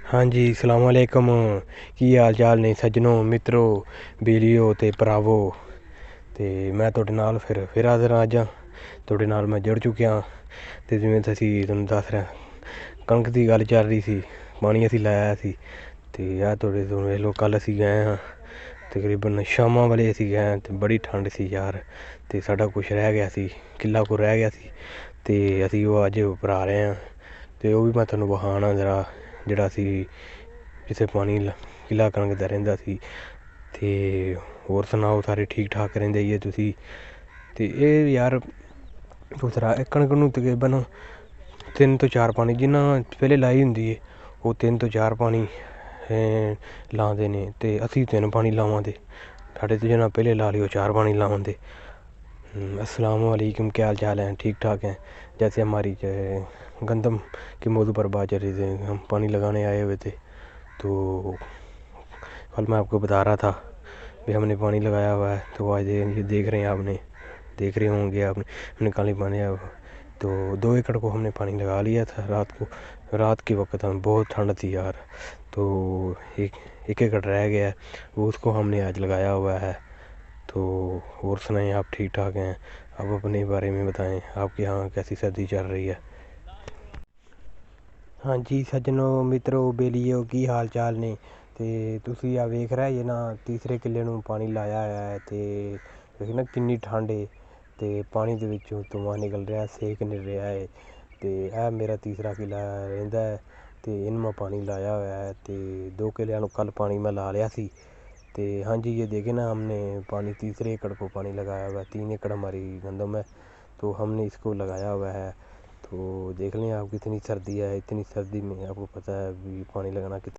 हाँ जी सलामकुम। की हाल चाल ने सज्जनों मित्रों बेलियो ते भरावो। ते मैं तुहाडे नाल फिर हाज़र हाँ। अज तुहाडे नाल मैं जुड़ चुक्या। ते जिवें असीं तुहानूं दस रहे कणक की गल चल रही सी, पानी असीं लाया सी। ते आ तुहाडे वेख लो कल असीं गए हाँ, तकरीबन शामां वाले असीं गए ते बड़ी ठंड सी यार। ते साडा कुछ रह गया सी, किला कुछ रह गया सी ते असीं ओह् अज्ज भरा रहे हाँ। ते ओह् भी मैं तुहानूं विखाना जरा जेह्ड़ा असीं जित्थें पानी किला कणक दा रैंह्दा सी। ते होर सनाओ सारे ठीक ठाक रैंह्दे जे तुसीं। ते एह् यार कणक नूं तकरीबन 3 ਤੋਂ 4 पानी जिन्ना पैह्लें लाई होंदी ऐ ओह् 3 ਤੋਂ 4 पानी लांदे ने ते असीं 3 पानी लावां दे। साढ़े तो जिन्ना पैह्लें ला ली ओह् 4 पानी लावां दे। अस्सलामुअलैकुम, क्या हाल चाल हैं? ठीक ठाक हैं? जैसे हमारी गंदम के मौजू पर बात चल रही थी, हम पानी लगाने आए हुए थे। तो कल मैं आपको बता रहा था कि हमने पानी लगाया हुआ है। तो आज ये देख रहे हैं आपने, देख रहे होंगे आपने, हमने कल ही पानी तो 2 एकड़ को हमने पानी लगा लिया था रात को। रात के वक्त हमें बहुत ठंड थी यार। तो एक एकड़ रह गया है, वो उसको हमने आज लगाया हुआ है। तो और सुनाएं, आप ठीक ठाक हैं? आप अपने बारे में बताएं, आपके यहाँ कैसी सर्दी चल रही है? हाँ जी सज्जनों मित्रों बेलियो की हाल चाल ने। ते तुसीं आ वेख रहे जे ना तीसरे किले ਨੂੰ ਪਾਣੀ ਲਾਇਆ ਹੋਇਆ ਹੈ। ਤੇ ਵੇਖ ਨਾ ਕਿੰਨੀ ਠੰਡ ਹੈ ਤੇ ਪਾਣੀ ਦੇ ਵਿੱਚੋਂ ਧੂੰਆਂ ਨਿਕਲ ਰਿਹਾ, ਸੇਕ ਨਿਕਲ ਰਿਹਾ ਹੈ। ਤੇ ਇਹ ਮੇਰਾ ਤੀਸਰਾ ਕਿਲਾ ਰਹਿੰਦਾ ਹੈ ਤੇ ਇਹਨੂੰ ਮੈਂ ਪਾਣੀ ਲਾਇਆ ਹੋਇਆ है। ਤੇ 2 किलों ਨੂੰ कल पानी मैं ला लिया सी। तो हाँ जी ये देखे ना हमने पानी तीसरे एकड़ को पानी लगाया हुआ है। 3 एकड़ हमारी गंदम है तो हमने इसको लगाया हुआ है। तो देख लें आप कितनी सर्दी है, इतनी सर्दी में आपको पता है भी पानी लगाना कितना